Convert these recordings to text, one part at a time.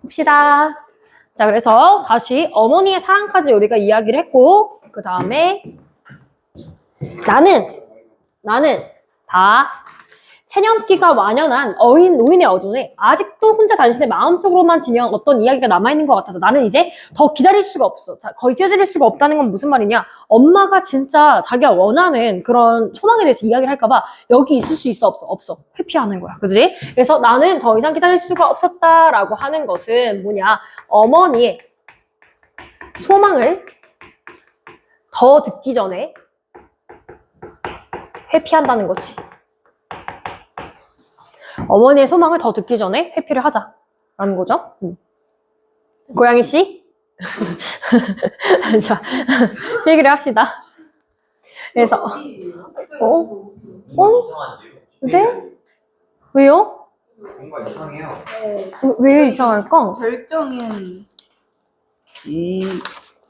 봅시다. 자, 그래서 다시 어머니의 사랑까지 우리가 이야기를 했고, 그 다음에 나는 다 체념기가 완연한 어린 노인의 어존에 아직도 혼자 당신의 마음속으로만 지녀온 어떤 이야기가 남아있는 것 같아서 나는 이제 더 기다릴 수가 없어. 자, 거의 기다릴 수가 없다는 건 무슨 말이냐? 엄마가 진짜 자기가 원하는 그런 소망에 대해서 이야기를 할까봐 여기 있을 수 있어? 없어. 회피하는 거야. 그지? 그래서 나는 더 이상 기다릴 수가 없었다라고 하는 것은 뭐냐? 어머니의 소망을 더 듣기 전에 회피한다는 거지. 어머니의 소망을 더 듣기 전에 회피를 하자라는 거죠. 고양이 씨, 자 얘기를 합시다. 그래서 네? 왜요? 뭔가 이상해요. 네. 왜 이상할까?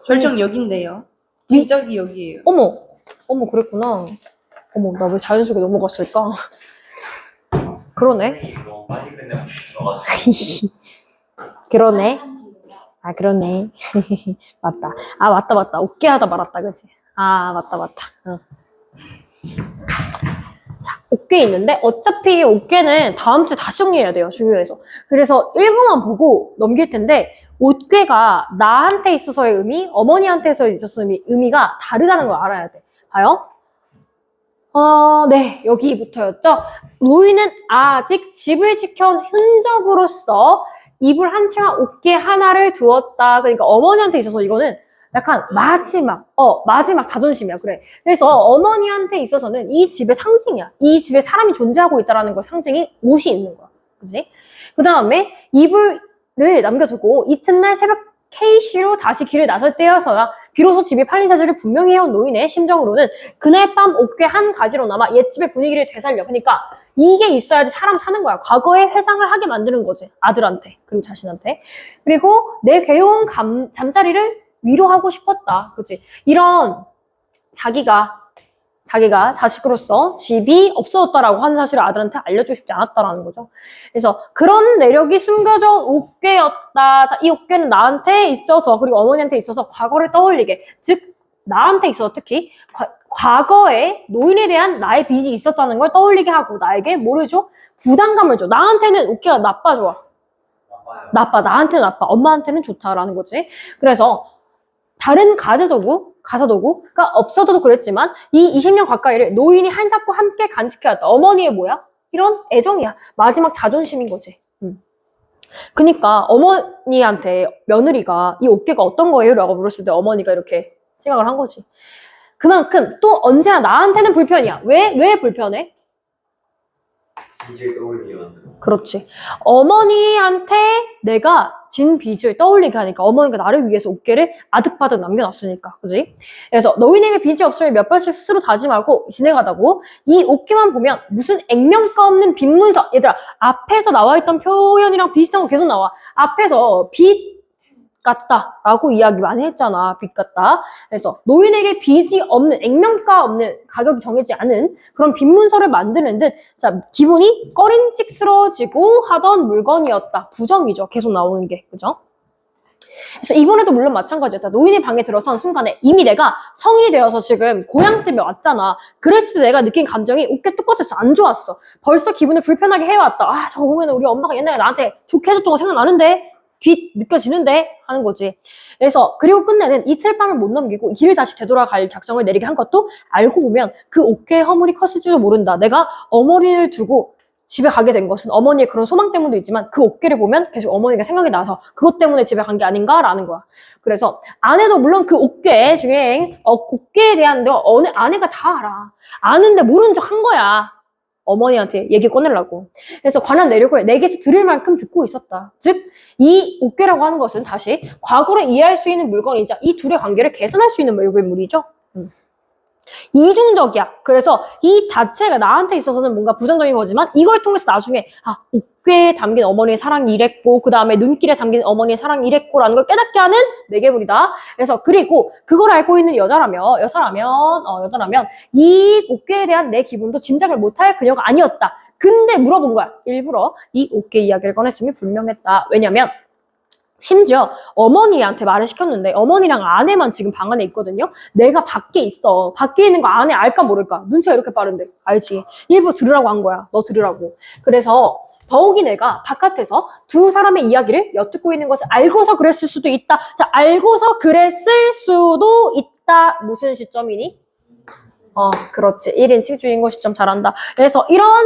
절정 여기인데요. 지적이 여기예요. 어머 그랬구나. 어머 나 왜 자연스럽게 넘어갔을까? 그러네. 너무 빨리 끝내고 그러네. 아 그러네. 맞다. 아 맞다. 어깨 하다 말았다 그치? 아 맞다. 응. 자 어깨 있는데 어차피 어깨는 다음 주에 다시 정리해야 돼요. 중요해서. 그래서 1권만 보고 넘길 텐데 어깨가 나한테 있어서의 의미, 어머니한테 있어서의 의미가 다르다는 걸 알아야 돼. 봐요. 네, 여기부터였죠. 노인은 아직 집을 지켜온 흔적으로서 이불 한 채와 어깨 하나를 두었다. 그러니까 어머니한테 있어서 이거는 약간 마지막 자존심이야. 그래. 그래서 어머니한테 있어서는 이 집의 상징이야. 이 집에 사람이 존재하고 있다는 거 상징이 옷이 있는 거야. 그지? 그 다음에 이불을 남겨두고 이튿날 새벽 K시로 다시 길을 나설 때여서야 비로소 집이 팔린 사실을 분명히 해온 노인의 심정으로는 그날 밤 어깨 한 가지로나마 옛집의 분위기를 되살려. 그러니까 이게 있어야지 사람 사는 거야. 과거에 회상을 하게 만드는 거지. 아들한테 그리고 자신한테. 그리고 내 괴로운 잠자리를 위로하고 싶었다. 그치? 이런 자기가 자식으로서 집이 없어졌다라고 하는 사실을 아들한테 알려주고 싶지 않았다라는 거죠. 그래서 그런 내력이 숨겨져 어깨였다. 자, 이 어깨는 나한테 있어서 그리고 어머니한테 있어서 과거를 떠올리게. 즉 나한테 있어서 특히 과거에 노인에 대한 나의 빚이 있었다는 걸 떠올리게 하고 나에게 뭐를 줘? 부담감을 줘. 나한테는 어깨가 나빠 좋아? 나빠. 나한테는 나빠. 엄마한테는 좋다라는 거지. 그래서 다른 가사도구가 없어도 그랬지만 이 20년 가까이를 노인이 한삭과 함께 간직해왔다. 어머니의 뭐야? 이런 애정이야. 마지막 자존심인 거지. 그러니까 어머니한테 며느리가 이 어깨가 어떤 거예요? 라고 물었을 때 어머니가 이렇게 생각을 한 거지. 그만큼 또 언제나 나한테는 불편이야. 왜 불편해? 빚을 떠올리게 만드는. 그렇지. 어머니한테 내가 진 빚을 떠올리게 하니까 어머니가 나를 위해서 어깨를 아득바득 남겨놨으니까. 그지? 그래서 노인에게 빚이 없으면 몇 번씩 스스로 다짐하고 진행하다고 이 어깨만 보면 무슨 액면가 없는 빚 문서. 얘들아 앞에서 나와있던 표현이랑 비슷한 거 계속 나와. 앞에서 빚 같다라고 이야기 많이 했잖아. 빚 같다. 그래서 노인에게 빚이 없는 액면가 없는 가격이 정해지지 않은 그런 빚 문서를 만드는 듯 자 기분이 꺼림칙스러워지고 하던 물건이었다. 부정이죠. 계속 나오는 게. 그죠? 그래서 이번에도 물론 마찬가지였다. 노인의 방에 들어선 순간에 이미 내가 성인이 되어서 지금 고향집에 왔잖아. 그랬을 때 내가 느낀 감정이 어깨 뚜껑에서 안 좋았어. 벌써 기분을 불편하게 해왔다. 아 저거 보면 우리 엄마가 옛날에 나한테 좋게 해줬던 거 생각나는데 빚 느껴지는데 하는 거지. 그래서 그리고 끝내는 이틀 밤을 못 넘기고 길을 다시 되돌아갈 작정을 내리게 한 것도 알고 보면 그 어깨의 허물이 컸을지도 모른다. 내가 어머니를 두고 집에 가게 된 것은 어머니의 그런 소망 때문도 있지만 그 어깨를 보면 계속 어머니가 생각이 나서 그것 때문에 집에 간 게 아닌가라는 거야. 그래서 아내도 물론 그 어깨 중에 어깨에 대한 어느 아내가 다 알아. 아는데 모르는 척 한 거야. 어머니한테 얘기 꺼내려고. 그래서 관한 내력을 내게서 들을 만큼 듣고 있었다. 즉, 이 어깨라고 하는 것은 다시 과거를 이해할 수 있는 물건이자 이 둘의 관계를 개선할 수 있는 물건물이죠. 이중적이야. 그래서 이 자체가 나한테 있어서는 뭔가 부정적인 거지만 이걸 통해서 나중에 어깨에 담긴 어머니의 사랑이 이랬고 그 다음에 눈길에 담긴 어머니의 사랑이 이랬고라는 걸 깨닫게 하는 매개물이다. 그래서 그리고 그걸 알고 있는 여자라면 이 어깨에 대한 내 기분도 짐작을 못할 그녀가 아니었다. 근데 물어본 거야. 일부러 이 어깨 이야기를 꺼냈음이 분명했다. 왜냐면 심지어 어머니한테 말을 시켰는데 어머니랑 아내만 지금 방 안에 있거든요. 내가 밖에 있어. 밖에 있는 거 아내 알까 모를까. 눈치가 이렇게 빠른데. 알지? 일부러 들으라고 한 거야. 너 들으라고. 그래서 더욱이 내가 바깥에서 두 사람의 이야기를 엿듣고 있는 것을 알고서 그랬을 수도 있다. 자, 알고서 그랬을 수도 있다. 무슨 시점이니? 그렇지. 1인칭 주인공 시점 잘한다. 그래서 이런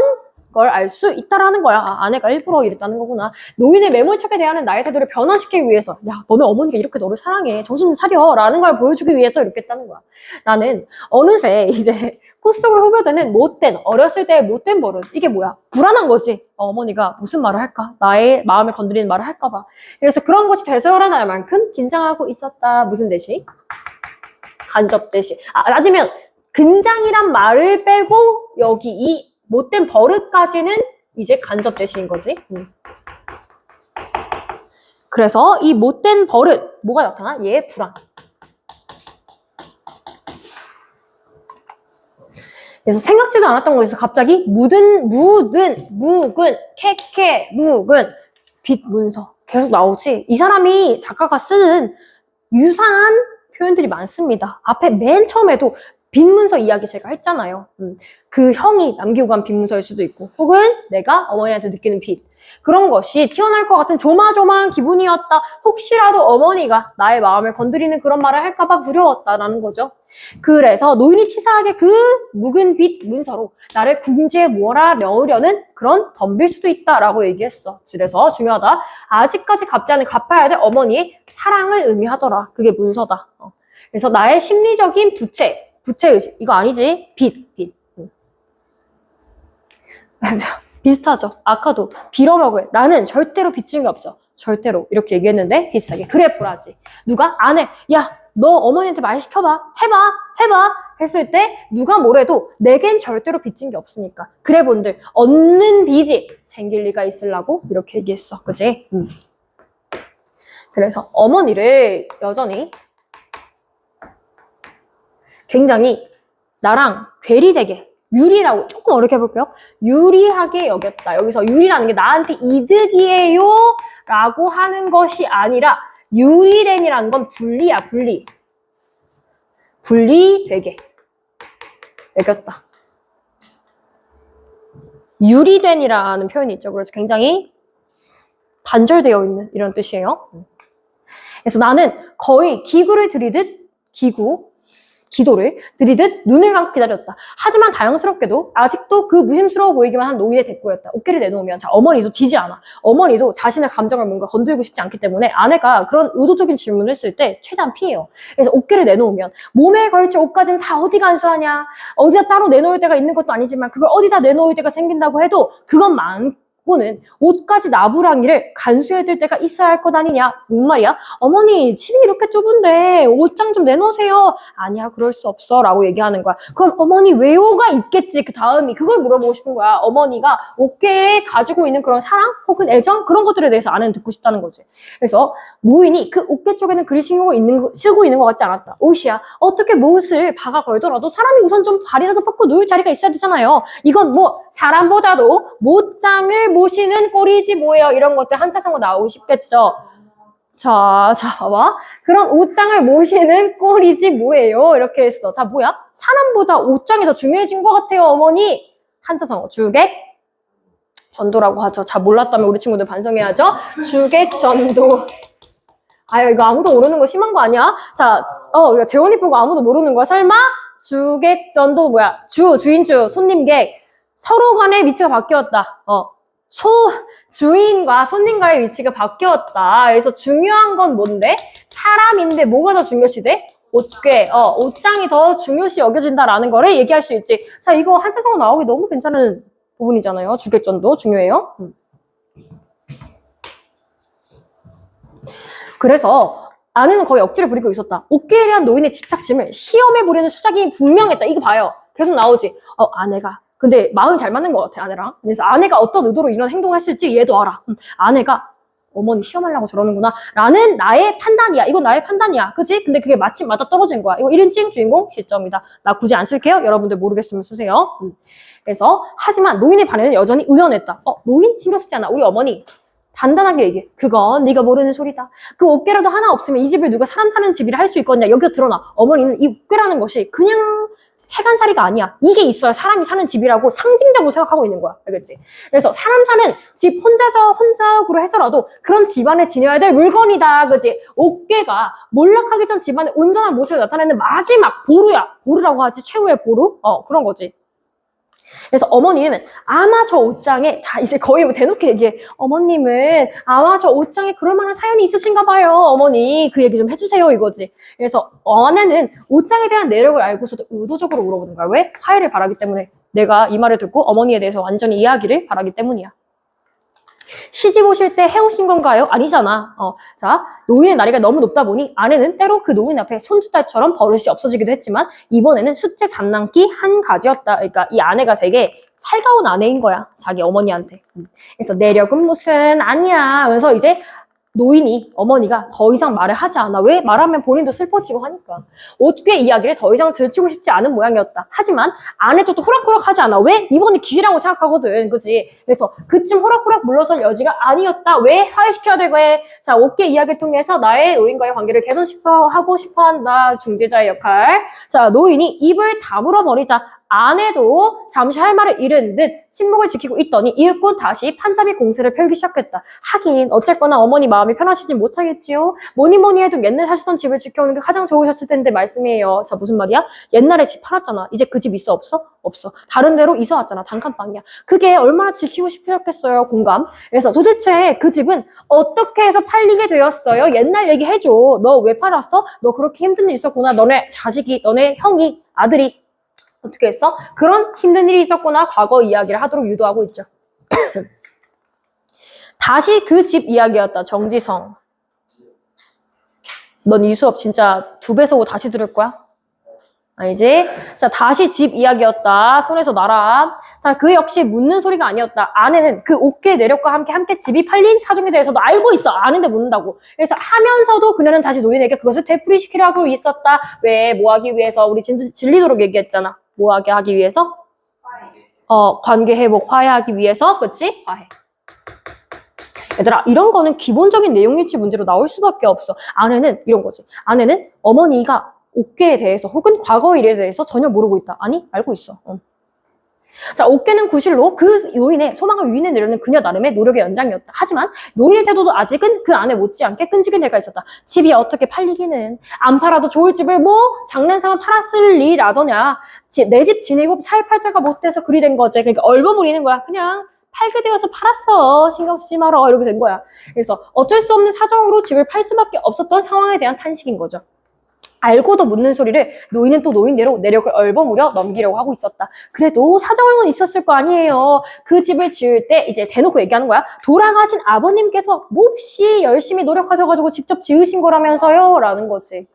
걸 알 수 있다라는 거야. 아내가 일부러 이랬다는 거구나. 노인의 매몰차게 대하는 나의 태도를 변화시키기 위해서 야, 너네 어머니가 이렇게 너를 사랑해. 정신 좀 차려. 라는 걸 보여주기 위해서 이렇게 했다는 거야. 나는 어느새 이제 코 속을 후벼드는 못된, 어렸을 때의 못된 버릇. 이게 뭐야? 불안한 거지. 어머니가 무슨 말을 할까? 나의 마음을 건드리는 말을 할까 봐. 그래서 그런 것이 되살아날 만큼 긴장하고 있었다. 무슨 대시? 간접 대시. 낮으면 근장이란 말을 빼고 여기 이 못된 버릇까지는 이제 간접 대시인 거지. 그래서 이 못된 버릇, 뭐가 나타나? 얘의 불안. 그래서 생각지도 않았던 곳에서 갑자기 묵은, 캐캐, 묵은, 빗, 문서 계속 나오지. 이 사람이 작가가 쓰는 유사한 표현들이 많습니다. 앞에 맨 처음에도 빈문서 이야기 제가 했잖아요. 그 형이 남기고 간 빈문서일 수도 있고 혹은 내가 어머니한테 느끼는 빚. 그런 것이 튀어나올 것 같은 조마조마한 기분이었다. 혹시라도 어머니가 나의 마음을 건드리는 그런 말을 할까봐 두려웠다라는 거죠. 그래서 노인이 치사하게 그 묵은 빚 문서로 나를 궁지에 몰아넣으려는 그런 덤빌 수도 있다라고 얘기했어. 그래서 중요하다. 아직까지 갚지 않은 갚아야 될 어머니의 사랑을 의미하더라. 그게 문서다. 그래서 나의 심리적인 부채의식. 이거 아니지? 빚. 비슷하죠. 아까도 빌어먹을. 나는 절대로 빚진 게 없어. 절대로. 이렇게 얘기했는데 비슷하게. 그래 보라지. 누가? 아내. 야, 너 어머니한테 말 시켜봐. 해봐. 했을 때 누가 뭐래도 내겐 절대로 빚진 게 없으니까. 그래 본들. 얻는 빚이 생길 리가 있으려고 이렇게 얘기했어. 그지? 그래서 어머니를 여전히 굉장히 나랑 괴리되게 유리라고 조금 어렵게 해볼게요. 유리하게 여겼다. 여기서 유리라는 게 나한테 이득이에요 라고 하는 것이 아니라 유리된이라는 건 분리야. 분리되게 여겼다. 유리된이라는 표현이 있죠. 그래서 굉장히 단절되어 있는 이런 뜻이에요. 그래서 나는 거의 기도를 들이듯 눈을 감고 기다렸다. 하지만 다행스럽게도 아직도 그 무심스러워 보이기만 한 노인의 대꾸였다. 어깨를 내놓으면 자, 어머니도 지지 않아. 어머니도 자신의 감정을 뭔가 건드리고 싶지 않기 때문에 아내가 그런 의도적인 질문을 했을 때 최대한 피해요. 그래서 어깨를 내놓으면 몸에 걸칠 옷까지는 다 어디 간수하냐. 어디다 따로 내놓을 때가 있는 것도 아니지만 그걸 어디다 내놓을 때가 생긴다고 해도 그것만 는 옷까지 나부랑이를 간수해야 될 때가 있어야 할 것 아니냐. 뭔 말이야? 어머니 집이 이렇게 좁은데 옷장 좀 내놓으세요. 아니야 그럴 수 없어 라고 얘기하는 거야. 그럼 어머니 왜요가 있겠지. 그 다음이 그걸 물어보고 싶은 거야. 어머니가 어깨에 가지고 있는 그런 사랑 혹은 애정 그런 것들에 대해서 아내는 듣고 싶다는 거지. 그래서 노인이 그 어깨 쪽에는 글이 쓰고 있는 것 같지 않았다. 옷이야. 어떻게 못을 박아 걸더라도 사람이 우선 좀 발이라도 뻗고 누울 자리가 있어야 되잖아요. 이건 뭐 사람보다도 못장을 모시는 꼴이지 뭐예요. 이런 것들 한자성어 나오기 쉽겠죠. 자, 봐. 그런 옷장을 모시는 꼴이지 뭐예요. 이렇게 했어. 자, 뭐야? 사람보다 옷장이 더 중요해진 것 같아요, 어머니. 한자성어 주객 전도라고 하죠. 자, 몰랐다면 우리 친구들 반성해야죠. 주객 전도. 아유, 이거 아무도 모르는 거 심한 거 아니야? 자, 이거 재원이 보고 아무도 모르는 거야? 설마? 주객 전도 뭐야? 주인주, 손님객. 서로 간의 위치가 바뀌었다. 주인과 손님과의 위치가 바뀌었다. 그래서 중요한 건 뭔데? 사람인데 뭐가 더 중요시돼? 옷장이 더 중요시 여겨진다라는 거를 얘기할 수 있지. 자, 이거 한자성어 나오기 너무 괜찮은 부분이잖아요. 주객전도 중요해요. 그래서 아내는 거의 억지를 부리고 있었다. 어깨에 대한 노인의 집착심을 시험에 부리는 수작이 분명했다. 이거 봐요. 계속 나오지. 아내가. 근데 마음이 잘 맞는 것 같아, 아내랑. 그래서 아내가 어떤 의도로 이런 행동을 했을지 얘도 알아. 아내가 어머니 시험하려고 저러는구나 라는 나의 판단이야. 이건 나의 판단이야. 그치? 근데 그게 마침 맞아 떨어진 거야. 이거 1인칭 주인공 시점이다. 나 굳이 안 쓸게요. 여러분들 모르겠으면 쓰세요. 그래서 하지만 노인의 반응은 여전히 의연했다. 노인 신경 쓰지 않아. 우리 어머니 단단하게 얘기해. 그건 네가 모르는 소리다. 그 옥괴라도 하나 없으면 이 집을 누가 사람 사는 집이라 할 수 있겠냐. 여기서 드러나. 어머니는 이 옥괴라는 것이 그냥 세간살이가 아니야. 이게 있어야 사람이 사는 집이라고 상징적으로 생각하고 있는 거야. 알겠지? 그래서 사람 사는 집 혼자적으로 해서라도 그런 집안에 지녀야 될 물건이다. 그지? 옥괴가 몰락하기 전 집안의 온전한 모습을 나타내는 마지막 보루야. 보루라고 하지. 최후의 보루? 그런 거지. 그래서 어머니는 아마 저 옷장에 다 이제 거의 뭐 대놓고 얘기해. 어머님은 아마 저 옷장에 그럴 만한 사연이 있으신가 봐요. 어머니 그 얘기 좀 해주세요 이거지. 그래서 아내는 옷장에 대한 내력을 알고서도 의도적으로 물어보는 거야. 왜? 화해를 바라기 때문에. 내가 이 말을 듣고 어머니에 대해서 완전히 이해하기를 바라기 때문이야. 시집 오실 때 해오신 건가요? 아니잖아. 자, 노인의 나이가 너무 높다 보니 아내는 때로 그 노인 앞에 손주딸처럼 버릇이 없어지기도 했지만 이번에는 숫째 장난기 한 가지였다. 그러니까 이 아내가 되게 살가운 아내인 거야. 자기 어머니한테. 그래서 내력은 무슨 아니야. 그래서 이제 노인이 어머니가 더 이상 말을 하지 않아. 왜? 말하면 본인도 슬퍼지고 하니까. 옥괴 이야기를 더 이상 들추고 싶지 않은 모양이었다. 하지만 아내도 또 호락호락하지 않아. 왜? 이번에 기회라고 생각하거든. 그치? 그래서 그쯤 호락호락 물러설 여지가 아니었다. 왜? 화해시켜야 돼. 왜? 자, 옥괴 이야기를 통해서 나의 노인과의 관계를 하고 싶어 한다. 중재자의 역할. 자, 노인이 입을 다물어 버리자 아내도 잠시 할 말을 잃은 듯 침묵을 지키고 있더니 이윽고 다시 판잡이 공세를 펼기 시작했다. 하긴 어쨌거나 어머니 마음이 편하시진 못하겠지요. 뭐니 해도 옛날 사시던 집을 지켜오는 게 가장 좋으셨을 텐데 말씀이에요. 자, 무슨 말이야? 옛날에 집 팔았잖아. 이제 그 집 있어? 없어? 없어. 다른 데로 이사 왔잖아. 단칸방이야. 그게 얼마나 지키고 싶으셨겠어요. 공감. 그래서 도대체 그 집은 어떻게 해서 팔리게 되었어요? 옛날 얘기 해줘. 너 왜 팔았어? 너 그렇게 힘든 일 있었구나. 너네 자식이, 너네 형이, 아들이 어떻게 했어? 그런 힘든 일이 있었구나. 과거 이야기를 하도록 유도하고 있죠. 다시 그 집 이야기였다. 정지성. 넌 이 수업 진짜 2배 쏘고 다시 들을 거야? 아니지? 자, 다시 집 이야기였다. 손에서 놔라. 자, 그 역시 묻는 소리가 아니었다. 아내는 그 옥괴 내력과 함께 집이 팔린 사정에 대해서도 알고 있어. 아는데 묻는다고. 그래서 하면서도 그녀는 다시 노인에게 그것을 되풀이시키려고 있었다. 왜? 뭐 하기 위해서? 우리 질리도록 얘기했잖아. 뭐 하기 위해서? 관계 회복, 화해하기 위해서. 그치? 화해. 얘들아, 이런 거는 기본적인 내용일치 문제로 나올 수밖에 없어. 아내는 이런 거지. 아내는 어머니가 옥괴에 대해서 혹은 과거 일에 대해서 전혀 모르고 있다. 아니, 알고 있어. 자, 옥괴는 구실로 그 요인의 소망을 위인에 내려는 그녀 나름의 노력의 연장이었다. 하지만 노인의 태도도 아직은 그 안에 못지않게 끈질긴 데가 있었다. 집이 어떻게 팔리기는. 안 팔아도 좋을 집을 뭐 장난삼아 팔았을 리라더냐. 내 집 지내고 사회팔자가 못돼서 그리 된 거지. 그러니까 얼버무리는 거야. 그냥 팔게 되어서 팔았어. 신경 쓰지 말어. 이렇게 된 거야. 그래서 어쩔 수 없는 사정으로 집을 팔 수밖에 없었던 상황에 대한 탄식인 거죠. 알고도 묻는 소리를 노인은 또 노인대로 내력을 얼버무려 넘기려고 하고 있었다. 그래도 사정은 있었을 거 아니에요. 그 집을 지을 때 이제 대놓고 얘기하는 거야. 돌아가신 아버님께서 몹시 열심히 노력하셔가지고 직접 지으신 거라면서요. 라는 거지.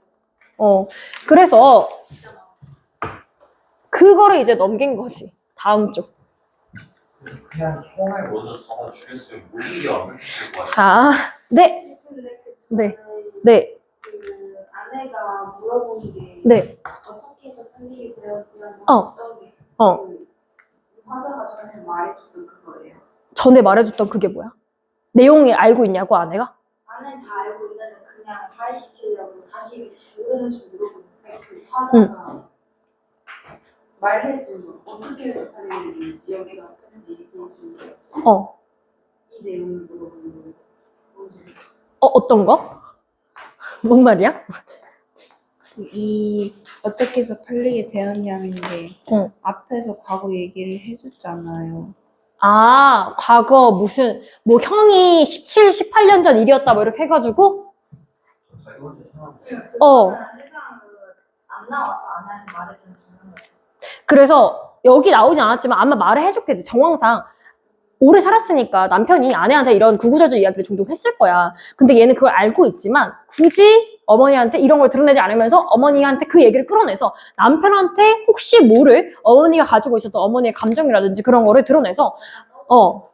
그래서 그거를 이제 넘긴 거지. 다음 쪽. 그냥 형을 먼저 잡아 죽였으면 모든 게 완벽했을 것 같아. 자, 네. 근데 네. 네. 그 아내가 물어본 게 네. 어떻게 해서 팔리게 되었냐면 어. 어떤 게 그 화자가 전에 말해줬던 그거예요. 전에 말해줬던 그게 뭐야? 내용이 알고 있냐고 아내가? 아내는 다 알고 있는데 그냥 화해시키려고 다시 모르는지 물어보는데 그 화자가 말해준 거 어떻게 해서 팔리게 되는지 여기가 앞에서 얘기해준 이 내용을 물어보는 거예요. 어떤 거? 뭔 말이야? 이 어떻게 해서 팔리게 되었냐는데 응. 앞에서 과거 얘기를 해줬잖아요. 아, 과거 무슨 뭐 형이 17, 18년 전 일이었다 뭐 이렇게 해가지고 자기 혼자 생각하고. 세상 안 나왔어. 아내한테 말해준 장면. 그래서 여기 나오진 않았지만 아마 말을 해줬겠지. 정황상 오래 살았으니까 남편이 아내한테 이런 구구절절 이야기를 종종 했을 거야. 근데 얘는 그걸 알고 있지만 굳이 어머니한테 이런 걸 드러내지 않으면서 어머니한테 그 얘기를 끌어내서 남편한테 혹시 모를 어머니가 가지고 있었던 어머니의 감정이라든지 그런 거를 드러내서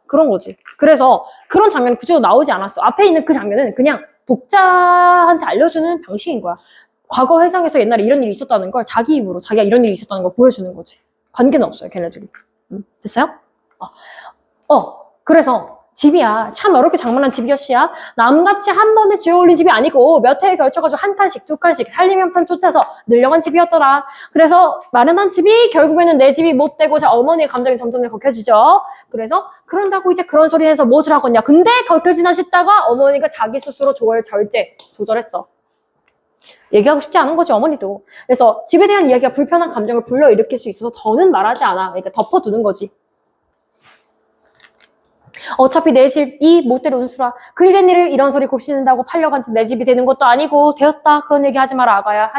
그런 거지. 그래서 그런 장면이 구체적으로 나오지 않았어. 앞에 있는 그 장면은 그냥 독자한테 알려주는 방식인 거야. 과거 회상에서 옛날에 이런 일이 있었다는 걸 자기 입으로 자기가 이런 일이 있었다는 걸 보여주는 거지. 관계는 없어요, 걔네들이. 됐어요? 그래서 집이야. 참 어렵게 장만한 집이었시야. 남같이 한 번에 지어올린 집이 아니고 몇 해에 걸쳐가지고 한 칸씩 두 칸씩 살림연판 쫓아서 늘려간 집이었더라. 그래서 마련한 집이 결국에는 내 집이 못 되고 자 어머니의 감정이 점점 격해지죠. 그래서 그런다고 이제 그런 소리 해서 무엇을 하겠냐. 근데 격해지나 싶다가 어머니가 자기 스스로 조절했어. 얘기하고 싶지 않은 거지 어머니도. 그래서 집에 대한 이야기가 불편한 감정을 불러일으킬 수 있어서 더는 말하지 않아. 그러니까 덮어두는 거지. 어차피 내 집이 못되는 운수라 그리된 일을 이런 소리 곱씹는다고 팔려간 집 내 집이 되는 것도 아니고 되었다 그런 얘기 하지 마라 아가야.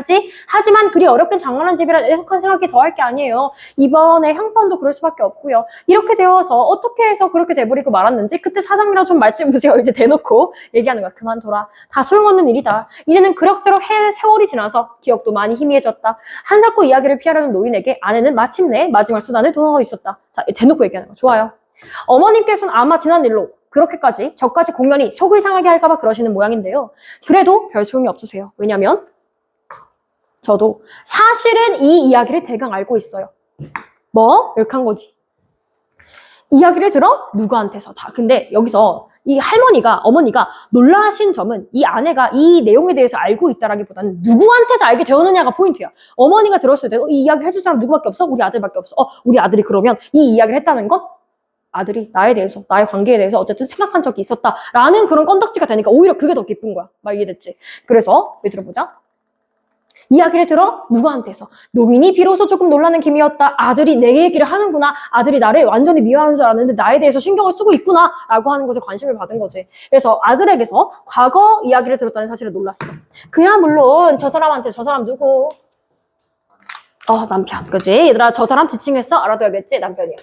하지만 그리 어렵게 장만한 집이라 애석한 생각이 더할 게 아니에요. 이번에 형편도 그럴 수밖에 없고요. 이렇게 되어서 어떻게 해서 그렇게 돼버리고 말았는지 그때 사장이랑 좀 말씀 보세요. 이제 대놓고 얘기하는 거야. 그만둬라. 다 소용없는 일이다. 이제는 그럭저럭 세월이 지나서 기억도 많이 희미해졌다. 한사코 이야기를 피하려는 노인에게 아내는 마침내 마지막 수단을 도모하고 있었다. 자, 대놓고 얘기하는 거 좋아요. 어머님께서는 아마 지난 일로 그렇게까지 저까지 공연히 속을 상하게 할까봐 그러시는 모양인데요. 그래도 별 소용이 없으세요. 왜냐면 저도 사실은 이 이야기를 대강 알고 있어요. 뭐? 이렇게 한 거지. 이야기를 들어? 누구한테서? 자, 근데 여기서 이 어머니가 놀라신 점은 이 아내가 이 내용에 대해서 알고 있다라기보다는 누구한테서 알게 되었느냐가 포인트야. 어머니가 들었을 때 이 이야기를 해줄 사람 누구밖에 없어? 우리 아들밖에 없어. 우리 아들이 그러면 이 이야기를 했다는 건 아들이 나에 대해서, 나의 관계에 대해서 어쨌든 생각한 적이 있었다라는 그런 건덕지가 되니까 오히려 그게 더 기쁜 거야. 막 이해됐지? 그래서 여기 들어보자. 이야기를 들어? 누구한테서? 노인이 비로소 조금 놀라는 기미였다. 아들이 내 얘기를 하는구나. 아들이 나를 완전히 미워하는 줄 알았는데 나에 대해서 신경을 쓰고 있구나. 라고 하는 것에 관심을 받은 거지. 그래서 아들에게서 과거 이야기를 들었다는 사실에 놀랐어. 그야 물론 저 사람한테 저 사람 누구? 남편. 그지? 얘들아 저 사람 지칭했어? 알아둬야겠지? 남편이야.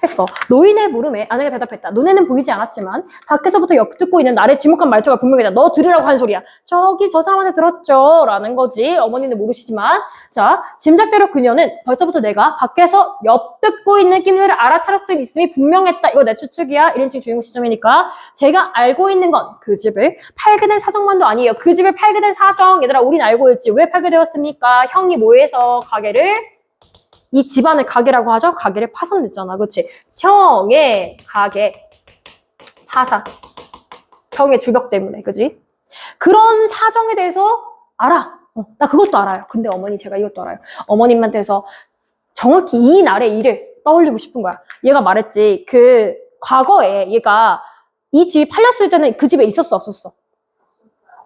했어. 노인의 물음에 아내가 대답했다. 눈에는 보이지 않았지만 밖에서부터 엿듣고 있는 나를 지목한 말투가 분명하다. 너 들으라고 한 소리야. 저기 저 사람한테 들었죠? 라는 거지. 어머니는 모르시지만 자, 짐작대로 그녀는 벌써부터 내가 밖에서 엿듣고 있는 끼니를 알아차렸을 있음이 분명했다. 이거 내 추측이야. 1인칭 주인공 시점이니까 제가 알고 있는 건 그 집을 팔게 된 사정만도 아니에요. 그 집을 팔게 된 사정. 얘들아 우린 알고 있지. 왜 팔게 되었습니까? 형이 뭐해서 가게를 이 집안을 가게라고 하죠? 가게를 파산냈잖아. 그치? 형의 가게 파산. 형의 주벽 때문에. 그지? 그런 사정에 대해서 알아. 나 그것도 알아요. 근데 어머니 제가 이것도 알아요. 어머님한테서 정확히 이 날의 일을 떠올리고 싶은 거야. 얘가 말했지. 그 과거에 얘가 이 집이 팔렸을 때는 그 집에 있었어?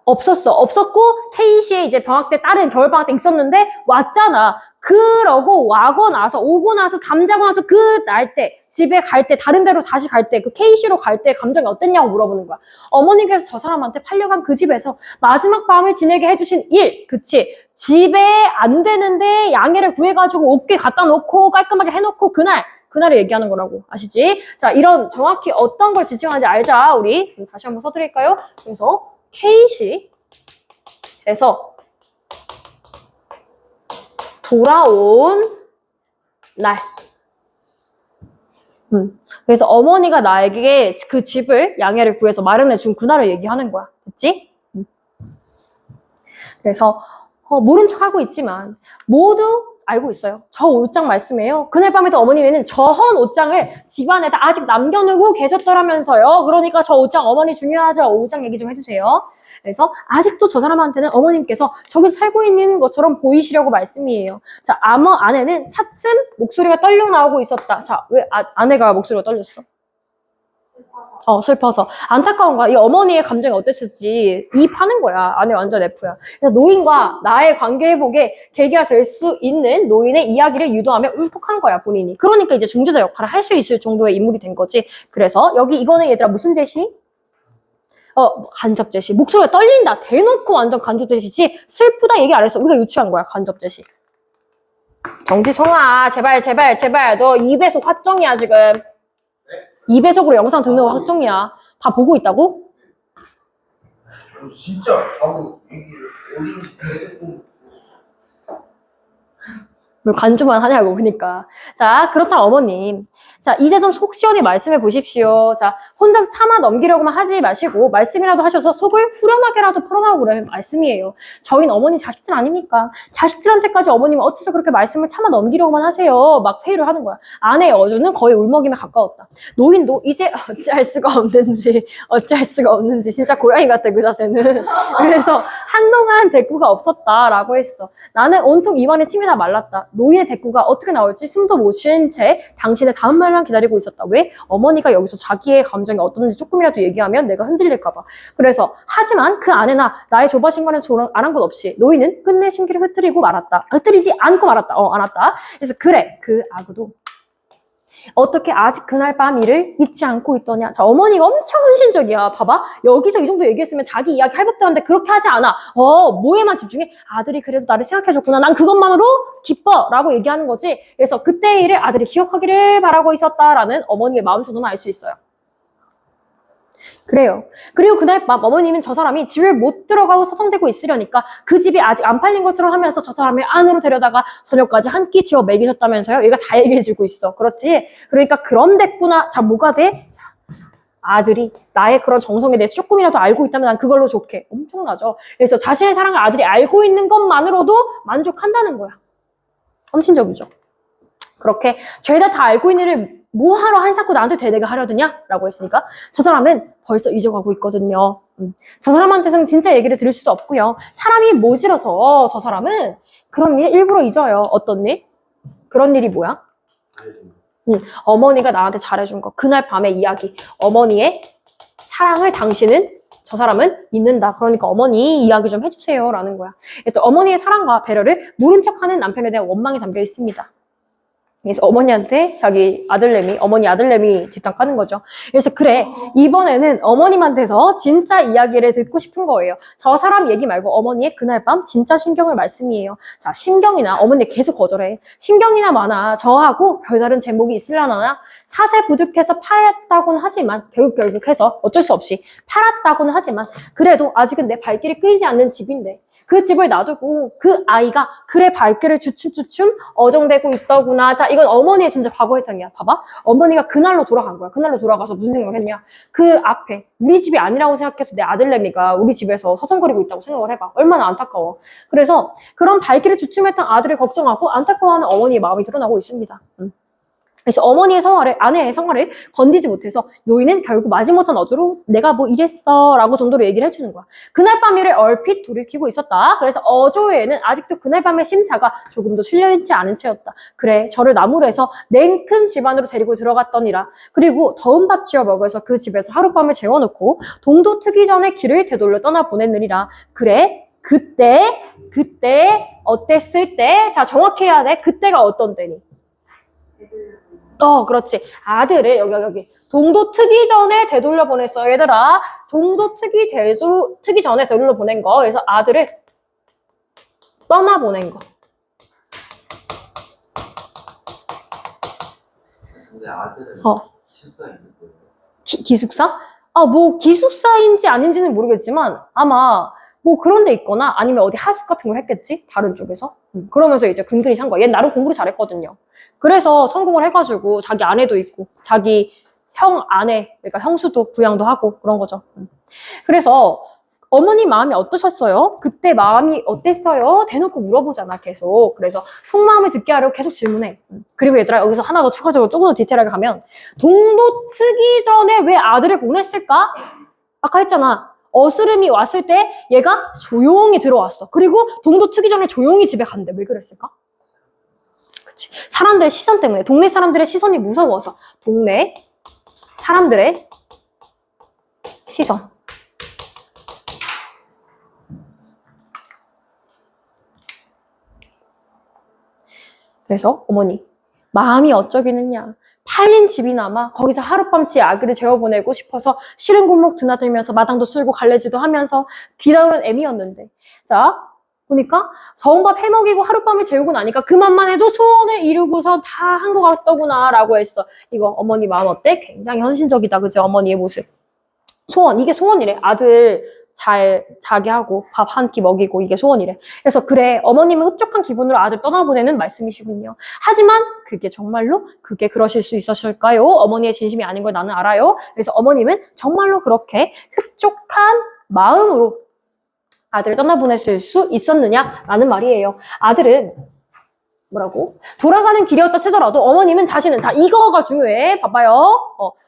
없었어? 없었고 K시에 이제 방학 때 다른 겨울방학 때 있었는데 왔잖아. 그러고 오고 나서 잠자고 나서 그 날 때 집에 갈 때 다른 데로 다시 갈 때 그 K시로 갈 때 감정이 어땠냐고 물어보는 거야. 어머니께서 저 사람한테 팔려간 그 집에서 마지막 밤을 지내게 해주신 일. 그치? 집에 안 되는데 양해를 구해가지고 옷게 갖다 놓고 깔끔하게 해놓고 그날을 얘기하는 거라고. 아시지? 자, 이런 정확히 어떤 걸 지칭하는지 알자. 우리 다시 한번 써드릴까요? 그래서 K시에서 돌아온 날. 그래서 어머니가 나에게 그 집을 양해를 구해서 마련해 준 그날을 얘기하는 거야. 됐지? 그래서 모른 척하고 있지만 모두 알고 있어요. 저 옷장 말씀이에요. 그날 밤에도 어머니는 저헌 옷장을 집안에다 아직 남겨놓고 계셨더라면서요. 그러니까 저 옷장 어머니 중요하죠. 옷장 얘기 좀 해주세요. 그래서 아직도 저 사람한테는 어머님께서 저기서 살고 있는 것처럼 보이시려고 말씀이에요. 자, 아내는 차츰 목소리가 떨려 나오고 있었다. 자, 왜 아내가 목소리가 떨렸어? 슬퍼서. 안타까운 거야. 이 어머니의 감정이 어땠을지 이입하는 거야. 아내 완전 F야. 그래서 노인과 나의 관계 회복에 계기가 될 수 있는 노인의 이야기를 유도하며 울컥한 거야, 본인이. 그러니까 이제 중재자 역할을 할 수 있을 정도의 인물이 된 거지. 그래서 여기 이거는 얘들아 무슨 제시? 간접 제시. 목소리가 떨린다. 대놓고 완전 간접 제시지. 슬프다 얘기 안 했어. 우리가 유추한 거야, 간접 제시. 정지성아, 제발. 너 2배속 확정이야, 지금. 2배속으로 영상 듣는 거 확정이야. 다 보고 있다고? 진짜 바로 얘기를 어딘지 계속 보고 뭘 간주만 하냐고, 그러니까. 자, 그렇다 어머님. 자, 이제 좀 속 시원히 말씀해 보십시오. 자, 혼자서 참아 넘기려고만 하지 마시고 말씀이라도 하셔서 속을 후련하게라도 풀어나오고 그러는 말씀이에요. 저희는 어머니 자식들 아닙니까? 자식들한테까지 어머님은 어째서 그렇게 말씀을 참아 넘기려고만 하세요. 막 회의를 하는 거야. 아내의 어조는 거의 울먹임에 가까웠다. 노인도 이제 어찌할 수가 없는지 진짜 고양이 같아, 그 자세는. 그래서 한동안 대꾸가 없었다라고 했어. 나는 온통 입안에 침이 다 말랐다. 노인의 대꾸가 어떻게 나올지 숨도 못 쉰 채 당신의 다음 말만 기다리고 있었다. 왜? 어머니가 여기서 자기의 감정이 어떤지 조금이라도 얘기하면 내가 흔들릴까봐. 그래서 하지만 그 안에나 나의 조바심 간에 아랑곳 없이 노인은 끝내 심기를 흩뜨리지 않고 말았다. 않았다. 그래서 그래, 그 아구도 어떻게 아직 그날 밤 일을 잊지 않고 있더냐. 자, 어머니가 엄청 헌신적이야. 봐봐. 여기서 이 정도 얘기했으면 자기 이야기 할 법도 한데 그렇게 하지 않아. 뭐에만 집중해. 아들이 그래도 나를 생각해줬구나. 난 그것만으로 기뻐. 라고 얘기하는 거지. 그래서 그때의 일을 아들이 기억하기를 바라고 있었다라는 어머니의 마음 정도만 알 수 있어요. 그래요. 그리고 그날 밤 어머님은 저 사람이 집을 못 들어가고 서성대고 있으려니까 그 집이 아직 안 팔린 것처럼 하면서 저 사람을 안으로 데려다가 저녁까지 한 끼 지어 먹이셨다면서요? 얘가 다 얘기해주고 있어. 그렇지? 그러니까 그럼 됐구나. 자, 뭐가 돼? 자, 아들이 나의 그런 정성에 대해서 조금이라도 알고 있다면 난 그걸로 좋게. 엄청나죠? 그래서 자신의 사랑을 아들이 알고 있는 것만으로도 만족한다는 거야. 헌신적이죠. 그렇게 죄다 다 알고 있는 일을 뭐하러 한사코 나한테 대대가 하려드냐? 라고 했으니까 저 사람은 벌써 잊어가고 있거든요. 저 사람한테서는 진짜 얘기를 들을 수도 없고요. 사람이 모질어서 저 사람은 그런 일 일부러 잊어요. 어떤 일? 그런 일이 뭐야? 어머니가 나한테 잘해준 거. 그날 밤의 이야기. 어머니의 사랑을 당신은 저 사람은 잊는다. 그러니까 어머니 이야기 좀 해주세요. 라는 거야. 그래서 어머니의 사랑과 배려를 모른 척하는 남편에 대한 원망이 담겨 있습니다. 그래서 어머니한테 어머니 아들내미 뒷담 까는 거죠. 그래서 그래, 이번에는 어머님한테서 진짜 이야기를 듣고 싶은 거예요. 저 사람 얘기 말고 어머니의 그날 밤 진짜 신경을 말씀이에요. 자, 신경이나 어머니 계속 거절해. 신경이나 마나 저하고 별다른 제목이 있으려나 사세부득해서 팔았다고는 하지만 결국 해서 어쩔 수 없이 팔았다고는 하지만 그래도 아직은 내 발길이 끊이지 않는 집인데 그 집을 놔두고 그 아이가 그래 발길을 주춤주춤 어정되고 있더구나. 자, 이건 어머니의 진짜 과거 회상이야. 봐봐. 어머니가 그날로 돌아간 거야. 그날로 돌아가서 무슨 생각을 했냐. 그 앞에 우리 집이 아니라고 생각해서 내 아들내미가 우리 집에서 서성거리고 있다고 생각을 해봐. 얼마나 안타까워. 그래서 그런 발길을 주춤했던 아들을 걱정하고 안타까워하는 어머니의 마음이 드러나고 있습니다. 그래서 아내의 생활을 건지지 못해서 노인은 결국 마지못한 어조로 내가 뭐 이랬어 라고 정도로 얘기를 해주는 거야. 그날 밤 일을 얼핏 돌이키고 있었다. 그래서 어조에는 아직도 그날 밤의 심사가 조금도 실려있지 않은 채였다. 그래, 저를 나무로 해서 냉큼 집 안으로 데리고 들어갔더니라. 그리고 더운 밥 지어 먹어서 그 집에서 하룻밤을 재워놓고 동도 트기 전에 길을 되돌려 떠나보냈느니라. 그래, 그때 어땠을 때? 자, 정확히 해야 돼. 그때가 어떤 때니? 그렇지. 아들을 여기 동도 트기 전에 되돌려 보냈어. 얘들아, 동도 트기 전에 되돌려 보낸 거. 그래서 아들을 떠나보낸 거. 근데 아들은 기숙사에 있는 거예요. 기숙사? 뭐 기숙사인지 아닌지는 모르겠지만 아마 뭐 그런 데 있거나 아니면 어디 하숙 같은 걸 했겠지? 다른 쪽에서. 그러면서 이제 근근히 산 거야. 얘 나름 공부를 잘했거든요. 그래서 성공을 해가지고 자기 아내도 있고 자기 그러니까 형수도 부양도 하고 그런 거죠. 그래서 어머니 마음이 어떠셨어요? 그때 마음이 어땠어요? 대놓고 물어보잖아, 계속. 그래서 속마음을 듣게 하려고 계속 질문해. 그리고 얘들아, 여기서 하나 더 추가적으로 조금 더 디테일하게 가면 동도 트기 전에 왜 아들을 보냈을까? 아까 했잖아. 어스름이 왔을 때 얘가 조용히 들어왔어. 그리고 동도 트기 전에 조용히 집에 간대. 왜 그랬을까? 사람들의 시선 때문에, 동네 사람들의 시선이 무서워서. 동네 사람들의 시선. 그래서 어머니 마음이 어쩌겠느냐. 팔린 집이나마 거기서 하룻밤치 아기를 재워보내고 싶어서 싫은 골목 드나들면서 마당도 쓸고 갈래지도 하면서 기다리는 애미였는데, 자 보니까 더운 밥 해먹이고 하룻밤을 재우고 나니까 그만만 해도 소원을 이루고서 다 한 것 같더구나 라고 했어. 이거 어머니 마음 어때? 굉장히 헌신적이다. 그치? 어머니의 모습. 소원, 이게 소원이래. 아들 잘 자게 하고 밥 한 끼 먹이고 이게 소원이래. 그래서 그래 어머님은 흡족한 기분으로 아들 떠나보내는 말씀이시군요. 하지만 그게 정말로 그게 그러실 수 있었을까요? 어머니의 진심이 아닌 걸 나는 알아요. 그래서 어머님은 정말로 그렇게 흡족한 마음으로 아들을 떠나보냈을 수 있었느냐라는 말이에요. 아들은 뭐라고? 돌아가는 길이었다 치더라도 어머님은 자신은 자 이거가 중요해. 봐봐요.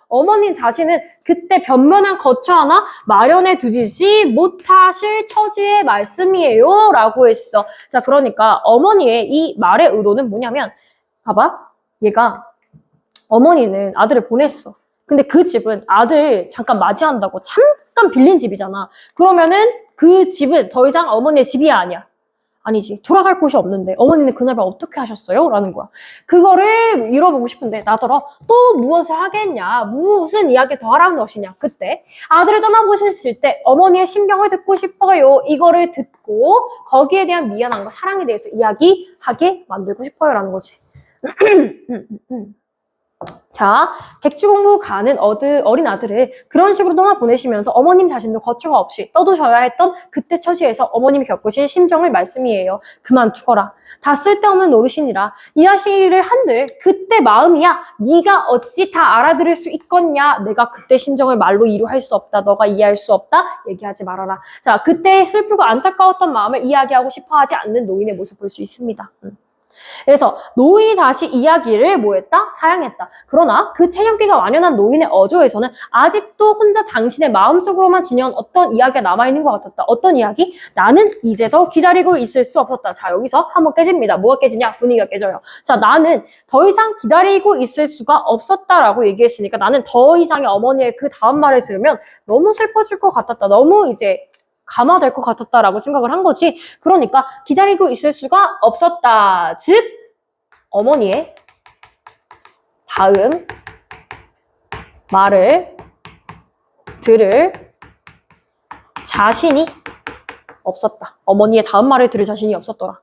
어머님 자신은 그때 변변한 거처 하나 마련해 두지 못하실 처지의 말씀이에요. 라고 했어. 자 그러니까 어머니의 이 말의 의도는 뭐냐면 봐봐. 얘가 어머니는 아들을 보냈어. 근데 그 집은 아들 잠깐 맞이한다고 잠깐 빌린 집이잖아. 그러면은 그 집은 더 이상 어머니의 집이 아니야. 아니지. 돌아갈 곳이 없는데 어머니는 그날 밤 어떻게 하셨어요? 라는 거야. 그거를 잃어보고 싶은데 나더러 또 무엇을 하겠냐. 무슨 이야기를 더 하라는 것이냐. 그때 아들을 떠나보셨을 때 어머니의 심경을 듣고 싶어요. 이거를 듣고 거기에 대한 미안함과 사랑에 대해서 이야기하게 만들고 싶어요. 라는 거지. 자, 백지공부 가는 어린 아들을 그런 식으로 떠나보내시면서 어머님 자신도 거처가 없이 떠도셔야 했던 그때 처지에서 어머님이 겪으신 심정을 말씀이에요. 그만두거라. 다 쓸데없는 노릇이니라. 일하시기를 한들 그때 마음이야. 네가 어찌 다 알아들을 수 있겠냐. 내가 그때 심정을 말로 이루할 수 없다. 너가 이해할 수 없다. 얘기하지 말아라. 자, 그때 슬프고 안타까웠던 마음을 이야기하고 싶어하지 않는 노인의 모습을 볼 수 있습니다. 그래서 노인이 다시 이야기를 뭐했다? 사양했다. 그러나 그 체념기가 완연한 노인의 어조에서는 아직도 혼자 당신의 마음속으로만 지녀온 어떤 이야기가 남아있는 것 같았다. 어떤 이야기? 나는 이제 더 기다리고 있을 수 없었다. 자 여기서 한번 깨집니다. 뭐가 깨지냐? 분위기가 깨져요. 자 나는 더 이상 기다리고 있을 수가 없었다라고 얘기했으니까 나는 더 이상의 어머니의 그 다음 말을 들으면 너무 슬퍼질 것 같았다. 너무 이제 감화될 것 같았다라고 생각을 한 거지. 그러니까 기다리고 있을 수가 없었다. 즉 어머니의 다음 말을 들을 자신이 없었다. 어머니의 다음 말을 들을 자신이 없었더라.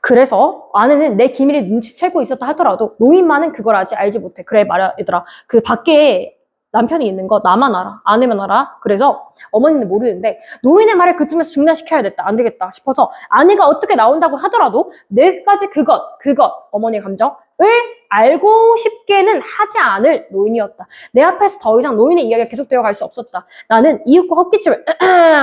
그래서 아내는 내 기밀을 눈치채고 있었다 하더라도 노인만은 그걸 아직 알지 못해. 그래 말이야 얘들아. 그 밖에 남편이 있는 거 나만 알아. 아내만 알아. 그래서 어머니는 모르는데 노인의 말을 그쯤에서 중단시켜야겠다. 안 되겠다 싶어서 아내가 어떻게 나온다고 하더라도 내까지 그것 어머니의 감정을 알고 싶게는 하지 않을 노인이었다. 내 앞에서 더 이상 노인의 이야기가 계속되어 갈 수 없었다. 나는 이윽고 헛기침을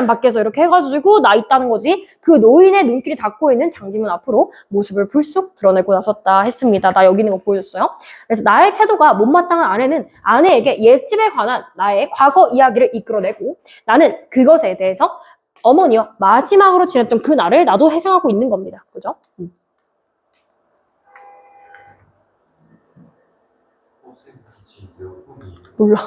밖에서 이렇게 해가지고 나 있다는 거지. 그 노인의 눈길이 닫고 있는 장지문 앞으로 모습을 불쑥 드러내고 나섰다 했습니다. 나 여기 있는 거 보여줬어요. 그래서 나의 태도가 못마땅한 아내는 아내에게 옛집에 관한 나의 과거 이야기를 이끌어내고 나는 그것에 대해서 어머니와 마지막으로 지냈던 그 날을 나도 회상하고 있는 겁니다. 그죠? 몰라.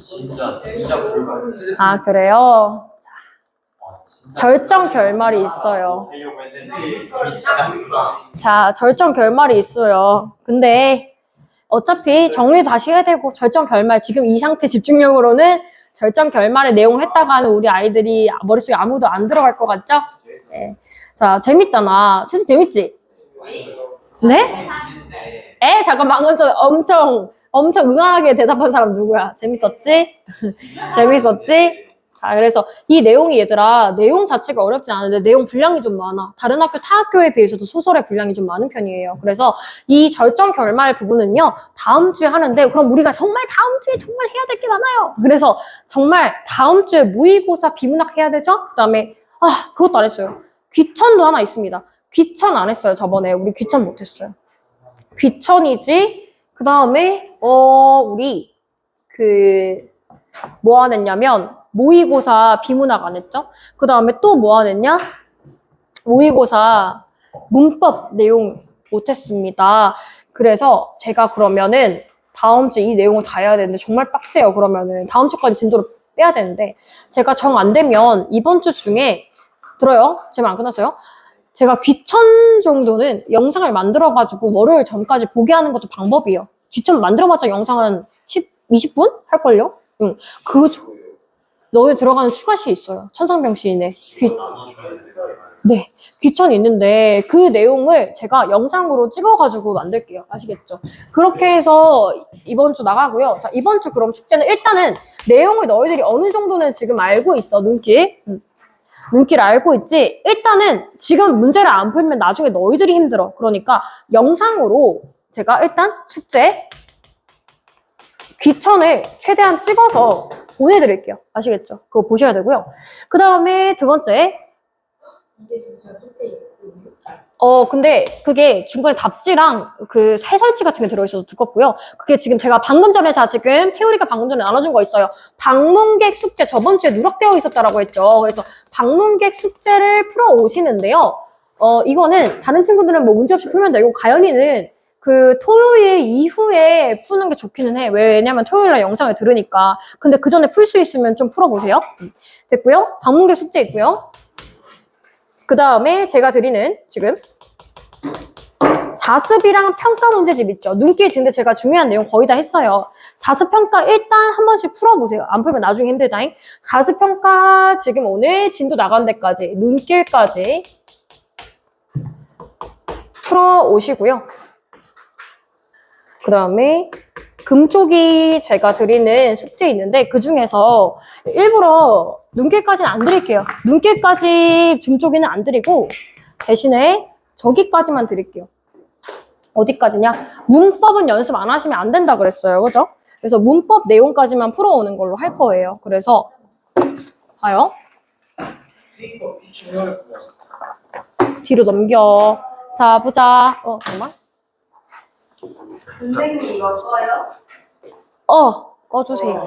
진짜 불가능. 아 그래요? 진짜 절정 결말이 있어요. 하려고 했는데 이미 지났구나. 자, 절정 결말이 있어요. 근데 어차피 정리 다시 해야 되고 절정 결말 지금 이 상태 집중력으로는 절정 결말의 내용을 했다가 하는 우리 아이들이 머릿속에 아무도 안 들어갈 것 같죠? 네. 자, 재밌잖아. 최소 재밌지? 네? 잠깐만 엄청 응아하게 대답한 사람 누구야? 재밌었지? 재밌었지? 자, 그래서 이 내용이 얘들아, 내용 자체가 어렵지 않은데 내용 분량이 좀 많아. 다른 학교, 타 학교에 비해서도 소설의 분량이 좀 많은 편이에요. 그래서 이 절정 결말 부분은요, 다음 주에 하는데, 그럼 우리가 정말 다음 주에 정말 해야 될 게 많아요. 그래서 정말 다음 주에 모의고사 비문학 해야 되죠? 그 다음에, 그것도 안 했어요. 귀천도 하나 있습니다. 귀천 안 했어요, 저번에. 우리 귀천 못 했어요. 귀천이지, 그 다음에, 우리, 뭐 안 했냐면, 모의고사 비문학 안 했죠? 그 다음에 또 뭐 안 했냐? 모의고사 문법 내용 못했습니다. 그래서 제가 그러면은 다음 주에 이 내용을 다 해야 되는데 정말 빡세요. 그러면은 다음 주까지 진도를 빼야 되는데 제가 정 안 되면 이번 주 중에 들어요? 제가 안 끝났어요? 제가 귀천 정도는 영상을 만들어가지고 월요일 전까지 보게 하는 것도 방법이에요. 귀천 만들어봤자 영상은 20분? 할걸요? 응. 너에 들어가는 추가 시 있어요. 천상병 시인의 나눠줘야 돼. 네, 귀천이 있는데 그 내용을 제가 영상으로 찍어가지고 만들게요. 아시겠죠? 그렇게 해서 이번 주 나가고요. 자, 이번 주 그럼 숙제는 일단은 내용을 너희들이 어느 정도는 지금 알고 있어, 눈길. 눈길 알고 있지? 일단은 지금 문제를 안 풀면 나중에 너희들이 힘들어. 그러니까 영상으로 제가 일단 숙제 귀천을 최대한 찍어서 보내드릴게요. 아시겠죠? 그거 보셔야 되고요. 그 다음에 두 번째. 이게 진짜 숙제예요. 근데 그게 중간에 답지랑 그 해설지 같은 게 들어있어서 두껍고요. 그게 지금 제가 방금 전에 지금 태우리가 방금 전에 나눠준 거 있어요. 방문객 숙제 저번 주에 누락되어 있었다라고 했죠. 그래서 방문객 숙제를 풀어 오시는데요. 이거는 다른 친구들은 뭐 문제 없이 풀면 되고 가연이는 그 토요일 이후에 푸는 게 좋기는 해. 왜냐면 토요일날 영상을 들으니까. 근데 그 전에 풀 수 있으면 좀 풀어보세요. 됐고요. 방문객 숙제 있고요. 그 다음에 제가 드리는 지금 자습이랑 평가 문제집 있죠. 눈길 근데 제가 중요한 내용 거의 다 했어요. 자습평가 일단 한 번씩 풀어보세요. 안 풀면 나중에 힘들다잉. 자습평가 지금 오늘 진도 나간 데까지 눈길까지 풀어오시고요. 그 다음에 금쪽이 제가 드리는 숙제 있는데 그 중에서 일부러 눈길까지는 안 드릴게요. 눈길까지 줌쪽이는 안 드리고 대신에 저기까지만 드릴게요. 어디까지냐? 문법은 연습 안 하시면 안 된다 그랬어요. 그죠? 그래서 문법 내용까지만 풀어오는 걸로 할 거예요. 그래서 봐요. 뒤로 넘겨. 자, 보자. 잠깐만. 선생님 이거 꺼요? 꺼주세요.